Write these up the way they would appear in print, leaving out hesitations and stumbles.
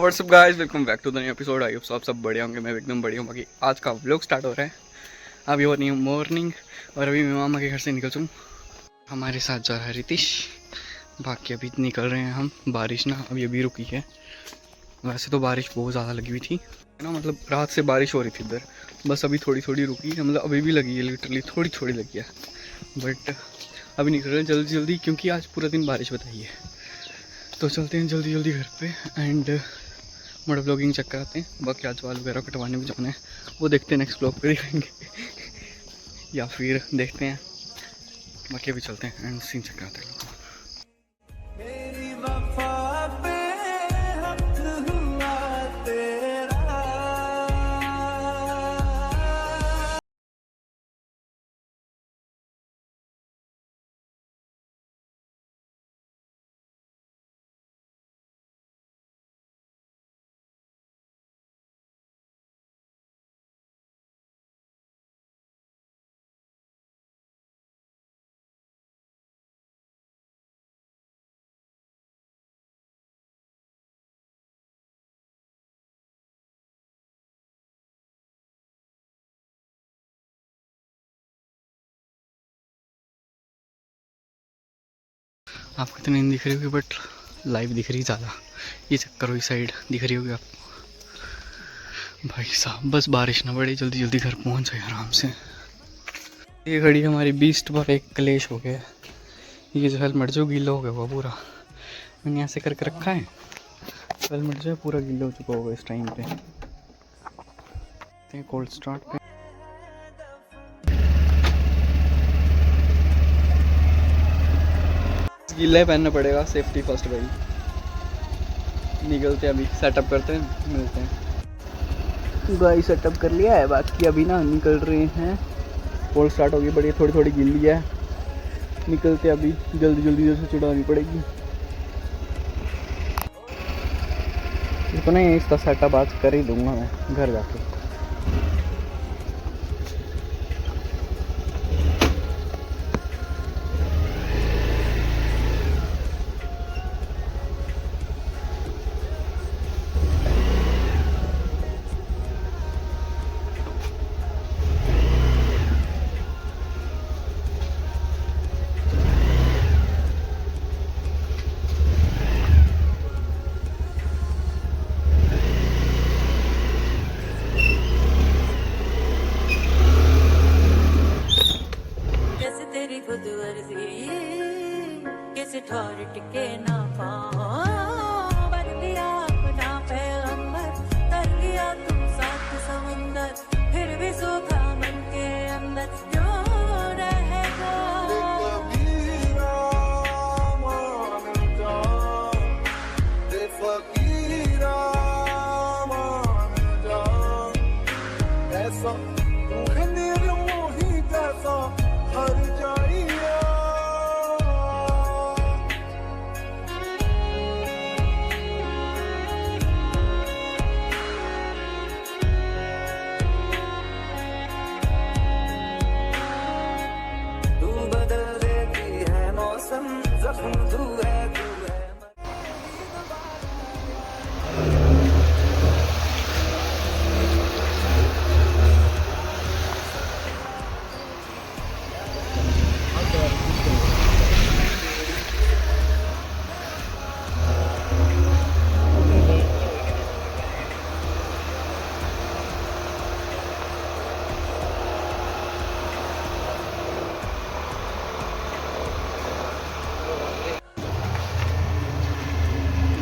WhatsApp guys, welcome back to the new episode. I hope आप सब बढ़िया होंगे। मैं एकदम बढ़िया हूँ। बाकी आज का व्लॉग स्टार्ट हो रहा है। अभी हो रही है मॉर्निंग और अभी मैं मामा के घर से निकल चूँ। हमारे साथ जा रहा है रितिश। बाकी अभी निकल रहे हैं हम। बारिश ना अभी रुकी है। वैसे तो बारिश बहुत ज़्यादा लगी हुई थी ना, मतलब रात से बारिश हो रही थी इधर। बस अभी थोड़ी थोड़ी रुकी है, मतलब अभी भी लगी है, लिटरली थोड़ी थोड़ी लगी है। बट अभी निकल रहे हैं जल्दी जल्दी, क्योंकि आज पूरा दिन बारिश बताई है। तो चलते हैं जल्दी जल्दी घर पे एंड मोटो ब्लॉगिंग चेक कराते हैं। बाकी आज बाल वगैरह कटवाने भी जाना है, वो देखते हैं नेक्स्ट ब्लॉग पे दिखाएंगे या फिर देखते हैं। बाकी अभी चलते हैं एंड सीन चेक कराते हैं। आपको इतनी नहीं दिख रही होगी बट लाइव दिख रही ज़्यादा। ये चक्कर हुई साइड दिख रही होगी आपको। भाई साहब बस बारिश ना पड़े, जल्दी जल्दी घर पहुंच जाए आराम से। ये घड़ी हमारी बीस्ट पर एक क्लेश हो गया। ये जो हेलमेट जो गीला हो गया हुआ पूरा, मैंने ऐसे करके रखा है। हेलमेट जो है पूरा गीला हो चुका होगा इस टाइम पे। कोल्ड स्टार्ट पे गीला पहनना पड़ेगा, सेफ्टी फर्स्ट भाई। निकलते हैं अभी, सेटअप करते हैं, मिलते हैं। गाइस सेटअप कर लिया है, बाकी अभी ना निकल रहे हैं। कोल्ड स्टार्ट होगी, बड़ी थोड़ी थोड़ी गीली है। निकलते अभी जल्दी जल्दी जैसे चढ़ानी पड़ेगी। तो नहीं, इसका सेटअप आज कर ही दूंगा मैं घर जाके।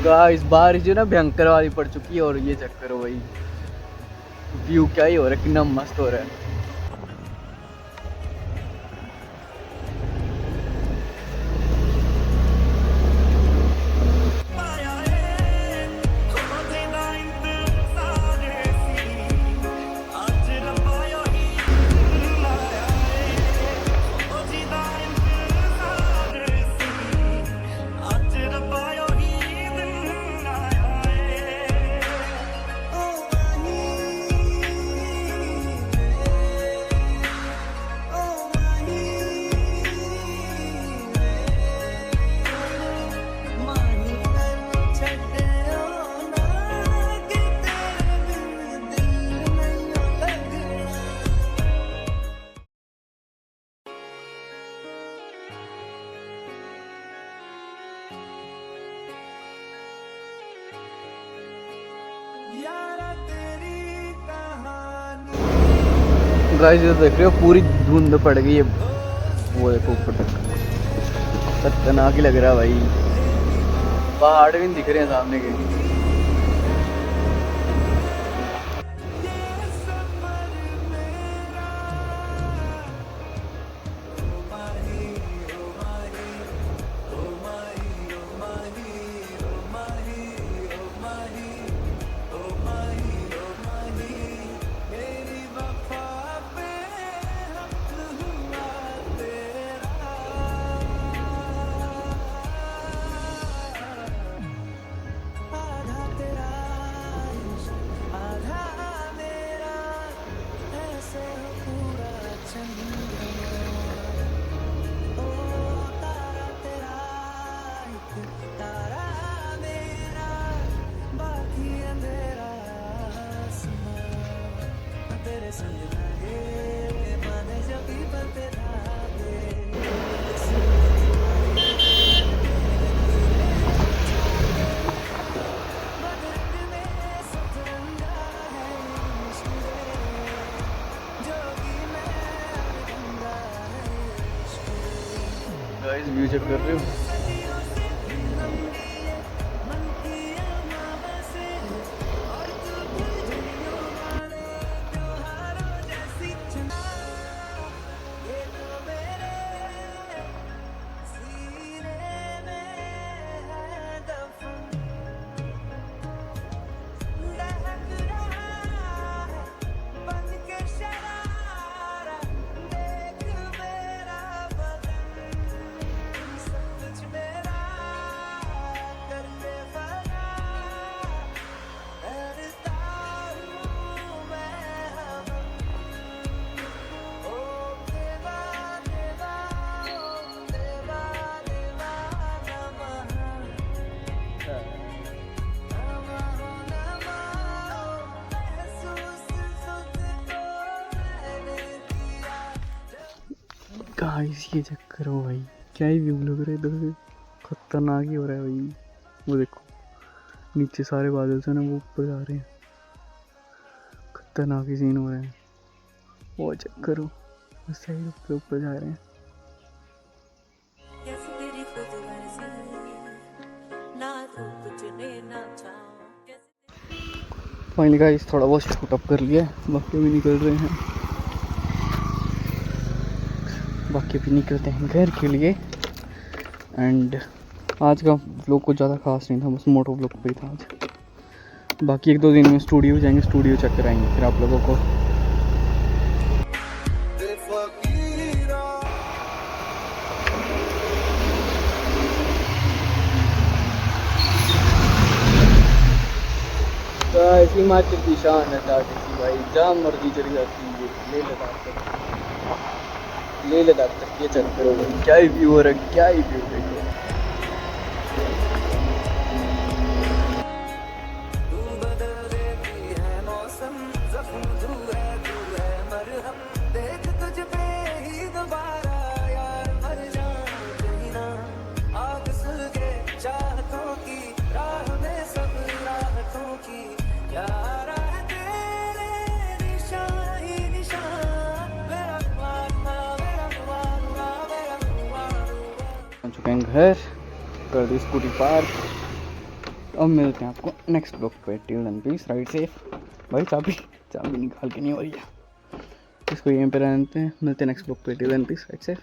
गाइस बारिश जो ना भयंकर वाली पड़ चुकी है और ये चक्कर हो भाई, व्यू क्या ही हो रहा है, कितना मस्त हो रहा है। गाइस ये देख रहे हो पूरी धुंध पड़ गई है, वो देखो ऊपर तक खतरनाक ही लग रहा है भाई, पहाड़ भी नहीं दिख रहे हैं सामने के। गाइस व्यू चेक कर रहे हो, गाइस ये चेक करो भाई, क्या ही व्यू लग रहा है इधर से, खतरनाक ही हो रहा है भाई। वो देखो नीचे सारे बादल से ना वो ऊपर जा रहे हैं, खतरनाक ही सीन हो रहा है। वो चेक करो उस साइड ऊपर ऊपर जा रहे हैं। फाइनली गाइस थोड़ा बहुत शूट अप कर लिया, बाकी भी निकल रहे हैं, बाकी भी निकलते हैं घर के लिए। एंड आज का व्लॉग कुछ ज़्यादा खास नहीं था, बस मोटो व्लॉग पे ही था आज। बाकी 1-2 दिन में स्टूडियो जाएंगे, स्टूडियो चेक कराएंगे फिर आप लोगों को। हिमाचल की शान है भाई, जहाँ मर्जी चली जाती है, ले लद्दाख तक ये चल करो, क्या ही व्यू हो रहा है, क्या ही व्यू देखो। घर कर दी स्कूटी पार्क। अब मिलते हैं आपको नेक्स्ट ब्लॉग पे, till then peace, ride safe. भाई चाबी निकाल के नहीं हो रही है, इसको यहीं पे रहते हैं, मिलते हैं नेक्स्ट ब्लॉग पे, till then peace, ride safe.